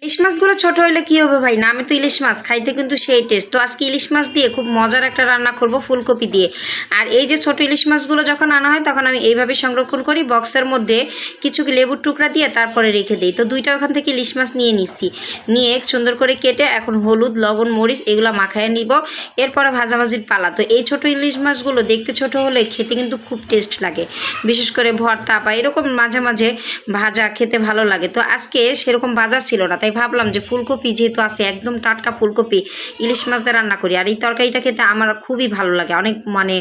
ইলিশ মাছগুলো ছোট হলে কি হবে ভাই, না আমি তো ইলিশ মাছ খাইতে কিন্তু সেই টেস্ট। তো আজকে ইলিশ মাছ দিয়ে খুব মজার একটা রান্না করব ফুলকপি দিয়ে। আর এই যে ছোট ইলিশ মাছগুলো যখন আনা হয় তখন আমি এইভাবে সংরক্ষণ করি বক্সের মধ্যে, কিছু লেবুর টুকরা দিয়ে তারপরে রেখে দিই। তো দুইটা ওখান থেকে ইলিশ মাছ নিয়ে নিচ্ছি, নিয়ে সুন্দর করে কেটে এখন হলুদ লবণ মরিচ এগুলো মাখায় নিব। এরপরে ভাজাভাজির পালা। তো এই ছোট ইলিশ মাছগুলো দেখতে ছোট হলে খেতে কিন্তু খুব টেস্ট লাগে, বিশেষ করে ভর্তা বা এরকম মাঝে মাঝে ভাজা খেতে ভালো লাগে। তো আজকে সেরকম বাজার ছিল না, তাই ভাবলাম যে ফুলকপি যেহেতু আছে একদম টাটকা ফুলকপি ইলিশ মাছ দিয়ে রান্না করি। আর এই তরকারিটা খেতে আমার খুবই ভালো লাগে, অনেক মানে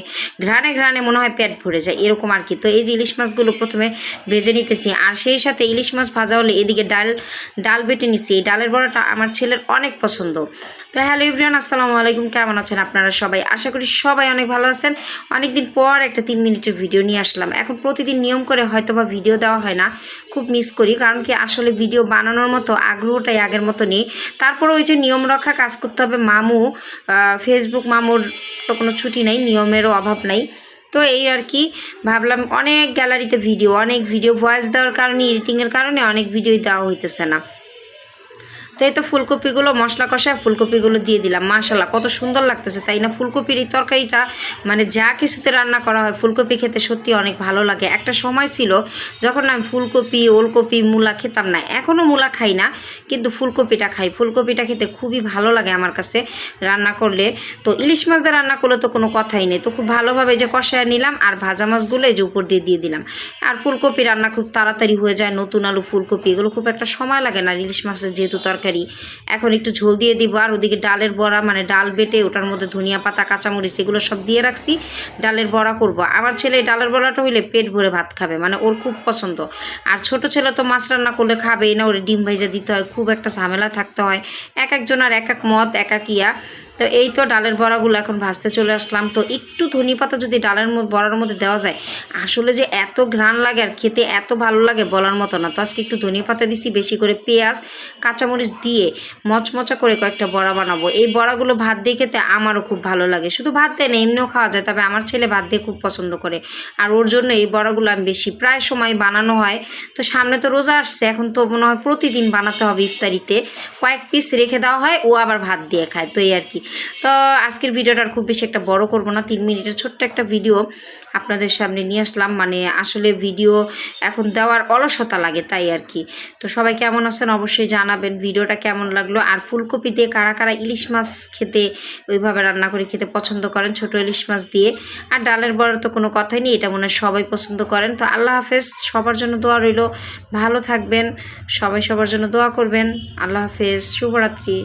ঘ্রাণে ঘ্রাণে মনে হয় পেট ভরে যায় এরকম আর কি। তো এই যে ইলিশ মাছগুলো প্রথমে ভেজে নিতেছি, আর সেই সাথে ইলিশ মাছ ভাজা হলে এদিকে ডাল বেটে নিচ্ছি। এই ডালের বড়াটা আমার ছেলের অনেক পছন্দ। তো হ্যালো এভরিওয়ান, আসসালামু আলাইকুম, কেমন আছেন আপনারা সবাই? আশা করি সবাই অনেক ভালো আছেন। অনেকদিন পর একটা 3 মিনিটের ভিডিও নিয়ে আসলাম। এখন প্রতিদিন নিয়ম করে হয়তো বা ভিডিও দেওয়া হয় না, খুব মিস করি, কারণ কি আসলে ভিডিও বানানোর মতো আগ্রহটাই আগের মতো নেই। তারপরে ওই যে নিয়ম রক্ষা কাজ করতে হবে, ফেসবুক মামুর তো কোনো ছুটি নেই, নিয়মেরও অভাব নাই। তো এই আর কি ভাবলাম, অনেক গ্যালারিতে অনেক ভিডিও ভয়েস দেওয়ার কারণে, এডিটিংয়ের কারণে অনেক ভিডিওই দেওয়া হইতেছে না। তো এই তো ফুলকপিগুলো মশলা কষায় ফুলকপিগুলো দিয়ে দিলাম। মাশাআল্লাহ কত সুন্দর লাগতেছে, তাই না? ফুলকপির এই তরকারিটা মানে যা কিছুতে রান্না করা হয় ফুলকপি খেতে সত্যি অনেক ভালো লাগে। একটা সময় ছিল যখন আমি ফুলকপি ওলকপি মূলা খেতাম না, এখনও মূলা খাই না, কিন্তু ফুলকপিটা খাই। ফুলকপিটা খেতে খুবই ভালো লাগে আমার কাছে রান্না করলে। তো ইলিশ মাছ দিয়ে রান্না করলে তো কোনো কথাই নেই। তো খুব ভালোভাবে যে কষায় নিলাম, আর ভাজা মাছগুলো এই যে উপর দিয়ে দিলাম। আর ফুলকপি রান্না খুব তাড়াতাড়ি হয়ে যায়। নতুন আলু ফুলকপি এগুলো খুব একটা সময় লাগে না ইলিশ মাছের যেহেতু তরকারি। এখন একটু ঝোল দিয়ে দিব। আর ওদিকে ডালের বড়া, মানে ডাল বেটে ওটার মধ্যে ধনিয়া পাতা কাঁচামরিচ এগুলো সব দিয়ে রাখছি, ডালের বড়া করব। আমার ছেলে ডালের বড়াটা হইলে পেট ভরে ভাত খাবে, মানে ওর খুব পছন্দ। আর ছোট ছেলে তো মাছ রান্না করলে খাবেই না, ওর ডিম ভাইজা দিতে হয়, খুব একটা ঝামেলা থাকতে হয়। এক একজনের এক এক মত, এক এক ইয়া। তো এই তো ডালের বড়াগুলো এখন ভাজতে চলে আসলাম। তো একটু ধনিয়া পাতা যদি ডালের বড়ার মধ্যে দেওয়া যায়, আসলে যে এত ঘ্রাণ লাগে আর খেতে এত ভালো লাগে বলার মতো না। তো আজকে একটু ধনিয়া পাতা দিছি, বেশি করে পেঁয়াজ কাঁচামরিচ দিয়ে মচমচা করে কয়েকটা বড়া বানাবো। এই বড়াগুলো ভাত দিয়ে খেতে আমারও খুব ভালো লাগে। শুধু ভাত দিয়ে না, এমনিও খাওয়া যায়, তবে আমার ছেলে ভাত দিয়ে খুব পছন্দ করে। আর ওর জন্য এই বড়াগুলো আমি বেশি প্রায় সময় বানানো হয়। তো সামনে তো রোজা আসছে, এখন তো মনে হয় প্রতিদিন বানাতে হবে। ইফতারিতে কয়েক পিস রেখে দেওয়া হয়, ও আবার ভাত দিয়ে খায়। তো এই আর কি। তো আজকের ভিডিওটা খুব বেশি একটা বড় করব না, 3 মিনিটের ছোট্ট একটা ভিডিও আপনাদের সামনে নিয়ে আসলাম। মানে আসলে ভিডিও এখন দেওয়ার অলসতা লাগে, তাই আর কি। তো সবাই কেমন আছেন অবশ্যই জানাবেন, ভিডিওটা কেমন লাগলো। আর ফুলকপি দিয়ে কারা কারা ইলিশ মাছ খেতে ওইভাবে রান্না করে খেতে পছন্দ করেন, ছোট ইলিশ মাছ দিয়ে। আর ডালের বড়া তো কোনো কথাই নেই, এটা মনে হয় সবাই পছন্দ করেন। তো আল্লাহ হাফেজ, সবার জন্য দোয়া রইল, ভালো থাকবেন সবাই, সবার জন্য দোয়া করবেন। আল্লাহ হাফেজ, শুভরাত্রি।